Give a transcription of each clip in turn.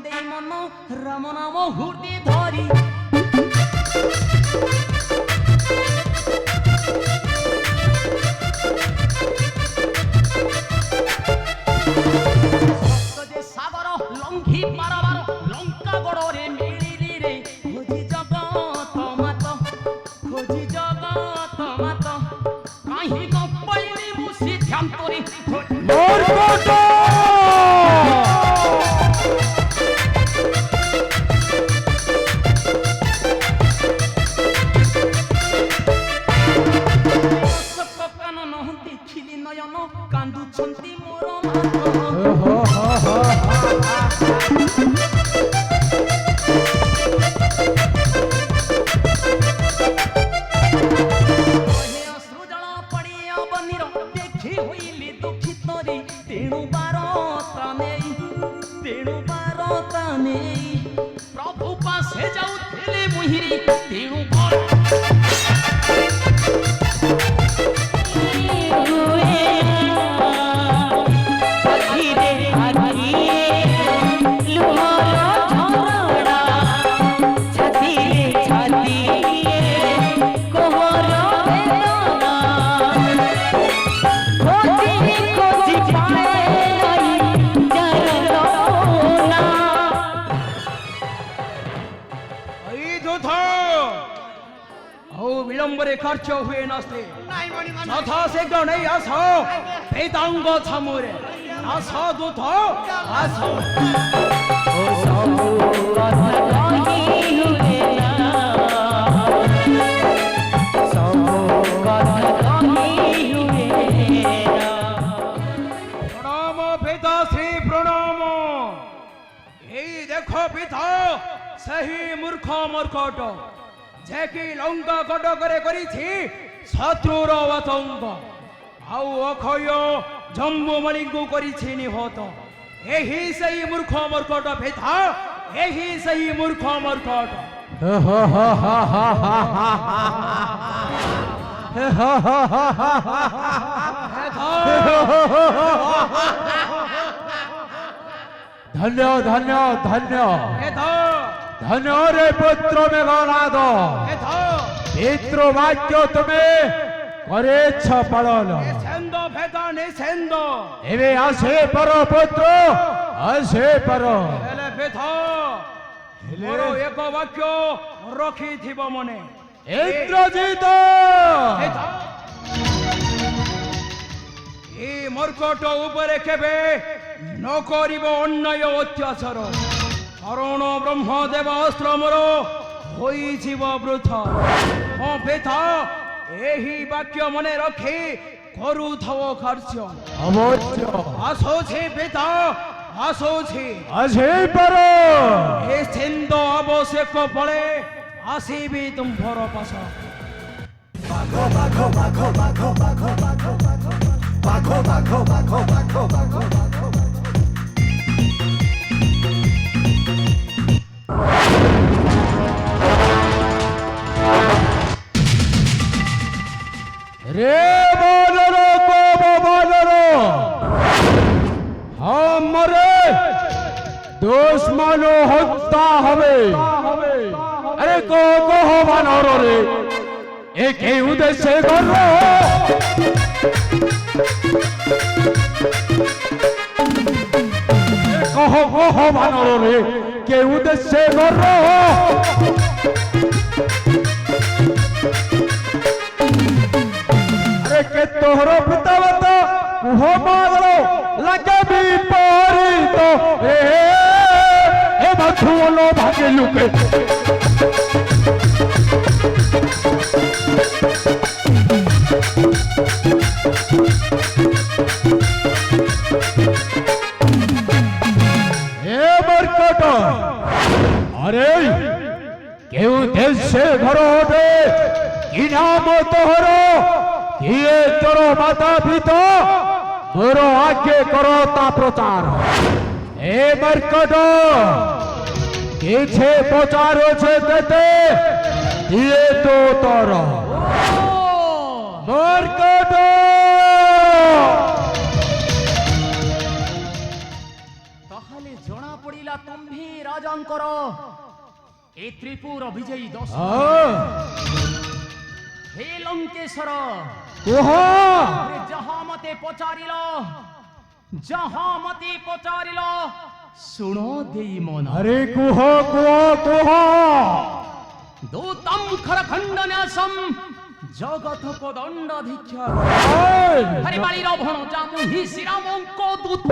দেই মন রাম নাম হুটি ধরি যে সাগর লঙ্ঘি পারাবার লঙ্কা গড়রে মিলিলি রে খোঁজি জগত মাত খোঁজি জগত মাত কাহি গপাইনি মুসি ধ্যান তোরি মোর কত কান্দুছন্তি মোর অশ্রুজଳ ପଡ଼ିଆ ବନିର ଦେଖି ହୋଇଲି ଦୁଃଖିତ ରେ ତେଣୁ ବାରତା ନେଇ ପ୍ରଭୁ ପାଶେ ଯାଉଥିଲେ ମୁହିଁରେ ତେଣୁ বিলম্বরে খরচ হুয়ে নস্তে যথা শীঘ্র নেই আস বেদাঙ্গ ছামুরে আস দুধ আস প্রণাম পিতাশ্রী প্রণাম এই দেখো পিতা সেই মূর্খ মূর্খট যে কি লঙ্কা কটকরে করেছি শত্রুর আতঙ্ক আউ অক্ষয় জম্বুমণিଙ୍କୁ করেছি নিহত ଏହି সেই মূর্খ মূর্খট পিতা ଏହି সেই মূর্খ মূর্খট ধন্য ধন্য ধন্য ধন্য রে পুত্র মেঘনাদ পিতৃ বাক্য তুমি করেছ পালন এবে আসে পর পুত্র আসে পর এক বাক্য রখিথিব মনে ইন্দ্রজিৎ এই মর্কট উপরে কেবে ন করিব অন্যায় অত্যাচার কারণ ব্রহ্মদেব অস্ত্র মোর হইଯିବ বৃথা ହଁ ପିତା ଏହି ବାକ୍ୟ ମନେ ରଖି କରୁଥାଅ କାର୍ଯ୍ୟ অবশ্য ଆସୁଛି ପିତା ଆସୁଛି আসে পর ଏ ଛିନ୍ଦ ଆବଶ୍ୟକ ପଳେ ଆସିବି ତୁମ୍ଭର ପାଶ রে বলর কব বলর हमरे দুশ্মন হত্যা হবে আরে কহ বানর রে এ কে উদ্দেশ্যে করব কহ বানর রে কে উদ্দেশ্যে করব के तोहर पितावत कुह मारो लगे विपरीत ए बथुलो भागे लुके ए बरकट अरे केउ देश से घर होते कि नाम तोहर किए तोर माता पिता मोर आज्ञे करता प्रचार ए मर्कट किछे प्रचार छे तेते दिए तो तोर मर्कट তাহলে জনা পড়িলা তুমি রাজাঙ্কর এ ত্রিপুর বিজয়ী দশ হে লঙ্কেশ্বর কুহ যাহা মতে পচারিল শুণ দেই মন আরে কুহ কুহ কুহ দূতম খরখণ্ডন্যাসম জগৎ পদণ্ড ধিক্ষা হরি বাড়ির ভণ জামু হি শ্রীরামঙ্ক দূত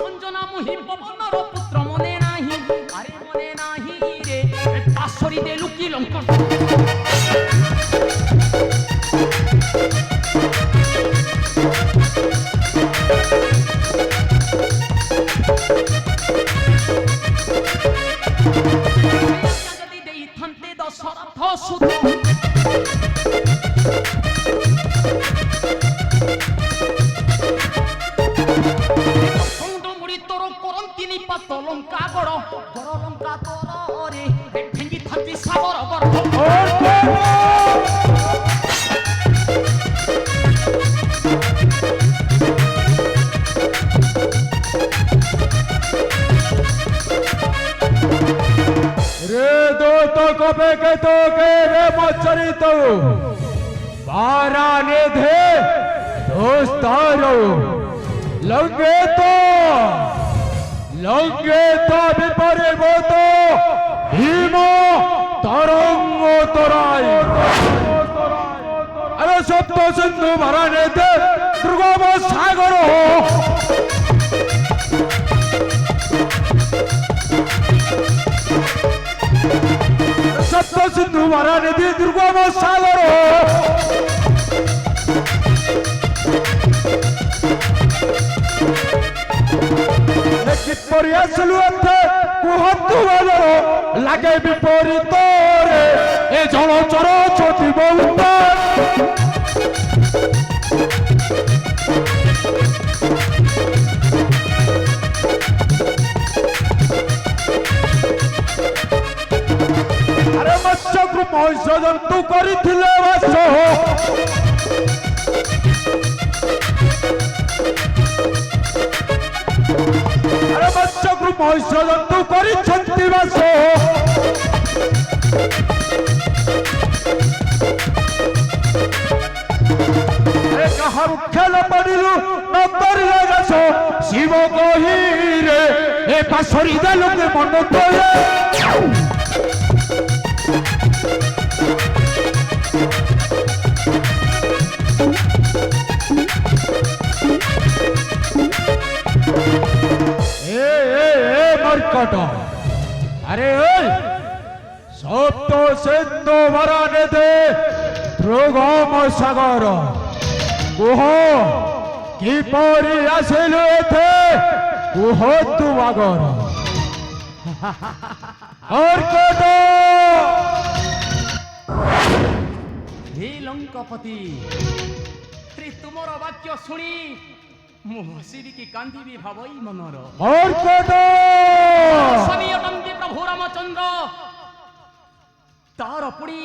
অঞ্জনা মুহি পবনর পুত্র মনে নাহি আরে মনে নাহি রে পাশরিতে লুকি লঙ্কন যদি দেই থানতে দশরথ সুত নিপাত লঙ্কা গড় বড় লঙ্কা তরে ভেঙ্গি থাকি সাগর গর্ভ রে দোত কবে কে তো কে রে মচরিত বারানে ধে দোস্তারো লগে তো বিপরিবত ভীম তরঙ্গ তরাই আরে সপ্ত সিন্ধু ভরণে দে দুর্গম সাগর সপ্ত সিন্ধু ভরণে দে দুর্গম সাগর কিপরি আসলু এতে কুহতু বলর লাগে বিপরীত রে এ জলচর চতি বহুত আরে মৎস্যকূ মহিষ জন্তু করিଥିଲେ বাস আরে মৎস্যকূ মহিষ জন্তু କରିଛନ୍ତି বাস কাহারু খেল পড়িলু নতরিলে গাছ শিব কহিরে এ পাশরি দেলুকে মন তোলে মর্কট আরে ওই সপ্ত সিন্ধু ভরণে দে দুর্গম সাগর কুহ কিপরি আসিলু এতে কুহ তু আগর মর্কট হে লঙ্কাপতি তুমর বাক্য শুনি ମୁଁ ହସିବି କି କାନ୍ଦିବି ଭାବଇ ମନର ମର୍କଟ ସମୟଟନ୍ତି ପ୍ରଭୁ ରାମଚନ୍ଦ୍ର ତାର ପୁଣି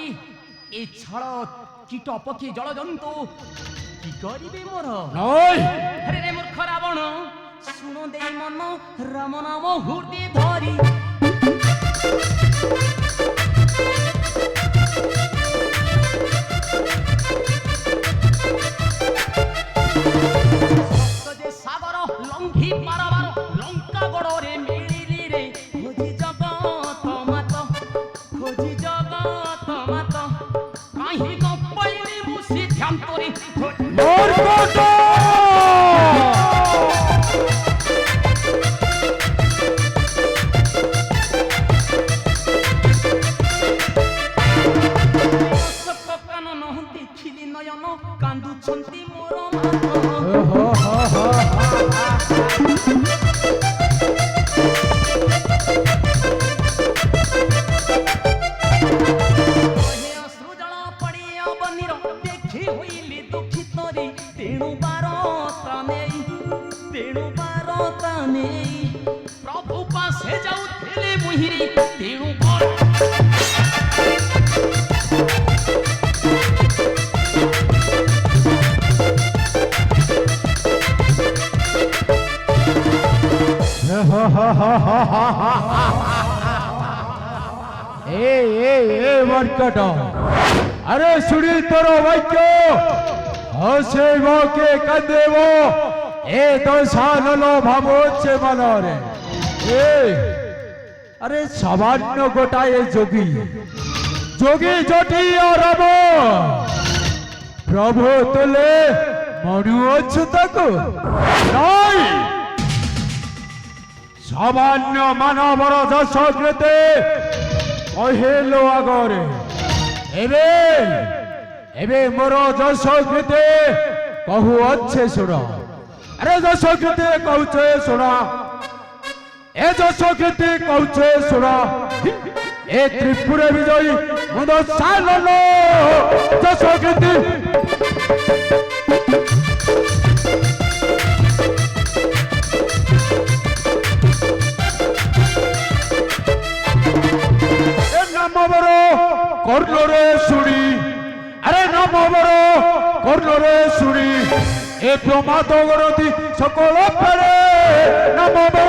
ଏ ଛଳ କୀଟ ପକ୍ଷୀ ଜଳଜନ୍ତୁ কি କରିବେ ମୋର নয় ଆରେ ରେ ମୂର୍ଖ ରାବଣ ଶୁଣ ଦେଇ ମନ ରାମ ନାମ ହୃଦେ ଧରି সাগর লঙ্ঘি পারাবার লঙ্কা গড়রে মিলিলি রে খোঁজি জগত মাত কাহি গপাইনি মুসি ধ্যান তোরে মর্কট কানন দেখিলি নয়ন কান্দুছন্তি মোর সৃজল পড়িয়া বনির দেখি হইলি দুঃখিত রে তেণু বারতা নেই প্রভু পাশে যাউଥିଲେ মুহিরি তেণু মার্কাট আরে শুনি তোর বাক্য হসেব কে কাঁদেব এ তো সানলো ভাবছে মনরে এ আরে সামান্য গোটায় যোগী যোগী জটি রব প্রভু তোলে মনু অচ্যুতক নাই সামান্য মানবর যশ কৃতে কহিলো আগরে এবে এবে মোর যশ কৃতে কহু অচ্ছে শুণ আরে যশ কৃতে কହୁছে শুণ এ যশ কৃতে কହୁছে শুণ এ ত্রিপুরে বিজয়ী মুদ সালন যশ কৃতি নামবর কর্ণরে শুনি আরে নামবর কর্ণরে শুনি এ প্রমাদ গরতি সকল ফেরে নামবর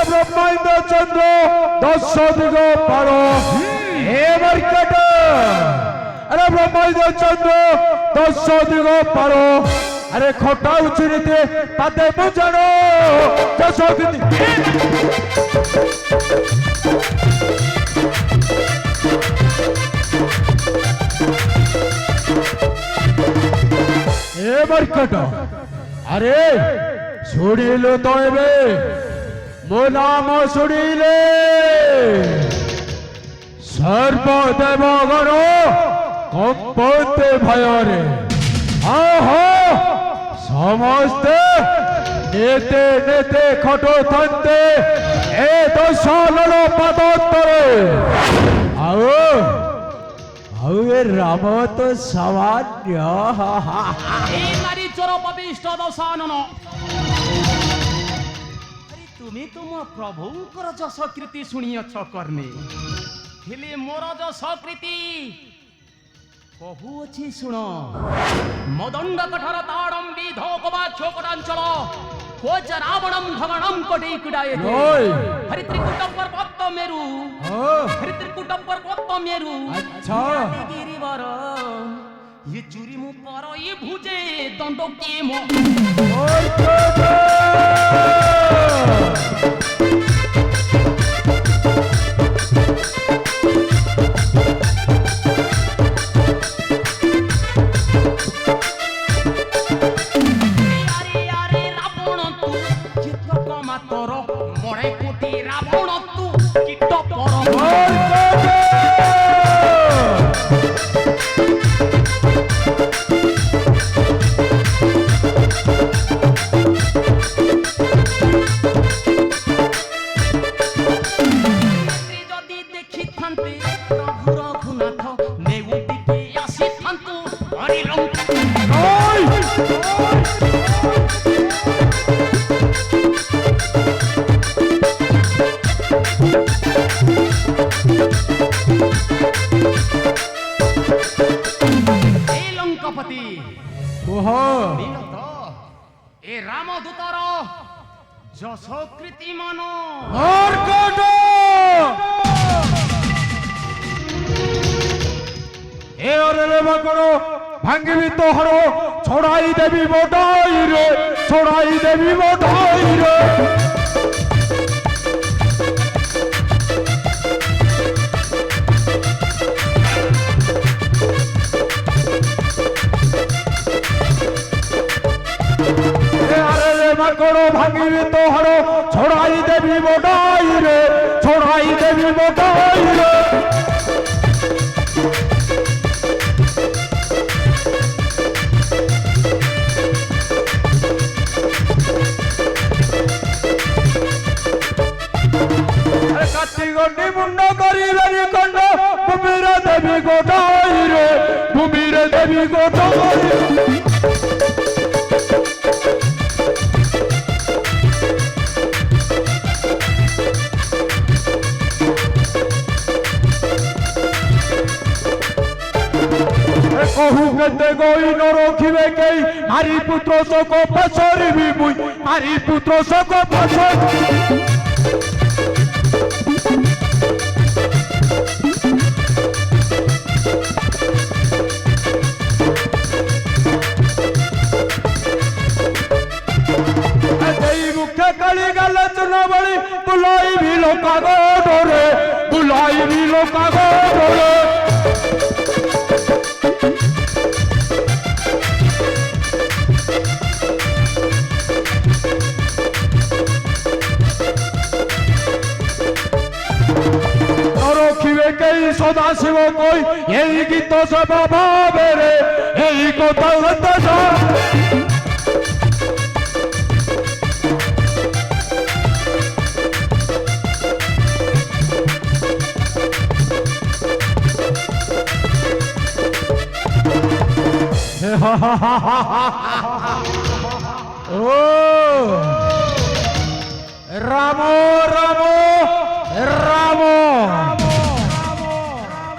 ব্রহ্মাণ্ড চন্দ্র দশ দিগ পার হে মার্কেট আরে ব্রহ্মাণ্ড চন্দ্র দশ দিগ পার আরে খটা উচুরিতে তাতে বুঝানো যশ কৃতি হে মার্কেট আরে শুনিল তো এবে মো নাম শুনিলে সর্বদেবগণ কম্পতে ভୟରେ আহো সমস্তে নেতে নেতে খটোথন্তে এ দশালন পদোত্তরে আও আও এ রাম তো সামান্য এই নারী চোর পাপিষ্ট দশানন তুমি তো মো প্রভুঙ্কর যশ কীর্তি শুনিଅছ কর্ণে ହେଲେ ମୋର ଯଶ କୀର୍ତ୍ତି କହୁଅଛି ଶୁଣ ମଦଣ୍ଡ କଠୋର ତାଡ଼ମ ବିଧ କବାକ୍ଷ କଟାଞ୍ଚଳ କୋଚ ରାବଣମ ଧବଣମ କୋଟି କୁଡାୟତେ ହରି ତ୍ରିକୁଟ ପର୍ବତ ମେରୁ ହରି ତ୍ରିକୁଟ ପର୍ବତ ମେରୁ আচ্ছা ଗିରିବର ये चूरी मु पर ये भुजे दंड के मो যশকৃতি মান এ অরে করো ভাঙ্গিবি তো হর ছড়াই দেবী মোটাই রে ছড়াই দেবী মোটাই রে করো ভাঙিবি তো হর ছড়াই দেবী মোটাই রে ছড়াই দেবী মোটাই রে কার্তিক মুন্ড করিবেনি কণ্ড ভূমির দেবী গোটাই রে ভূমির দেবী গোটাই কহু কেতে গই নরখিবে কেই মারি পুত্র শোক পছরিবি মুই মারি পুত্র শোক পছর এই মুখে কালি গাল চুনবলি বুলাই ভিলো কাগড়ে বুলাই ভিলো কাগড়ে নরখিবে কেই সদা শিব কই এই গীত সব ভাবে রে এই কথা হতো ও রাম রাম রাম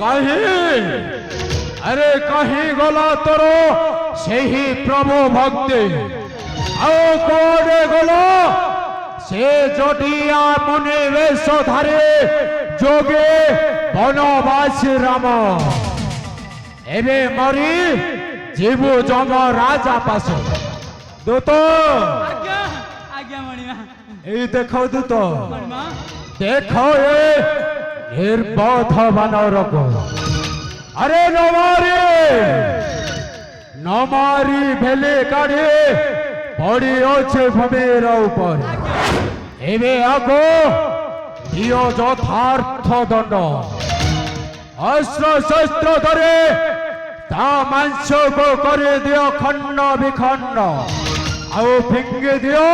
কাহি আরে কাহি গলা তোর সেই প্রভু ভক্তি আও কোডে গলো সে জটিয়া মনে বেশ ধারে যোগে বনবাসী রাম এবে মরি জীবু জম রাজা পাশ দূত আজ্ঞা আজ্ঞা মণিমা এই দেখো দূত মণিমা দেখো এ নির্বোধ বানরক আরে নমারি ভেলে কাঢ়ে পড়ি আছে ভূমির উপর এবে আগো দিও যথার্থ দণ্ড অস্ত্র শস্ত্র ধরে তা মাংসକୁ করে দিও খণ্ড বিখণ্ড ଆଉ ଫିଙ୍ଗି ଦିଅ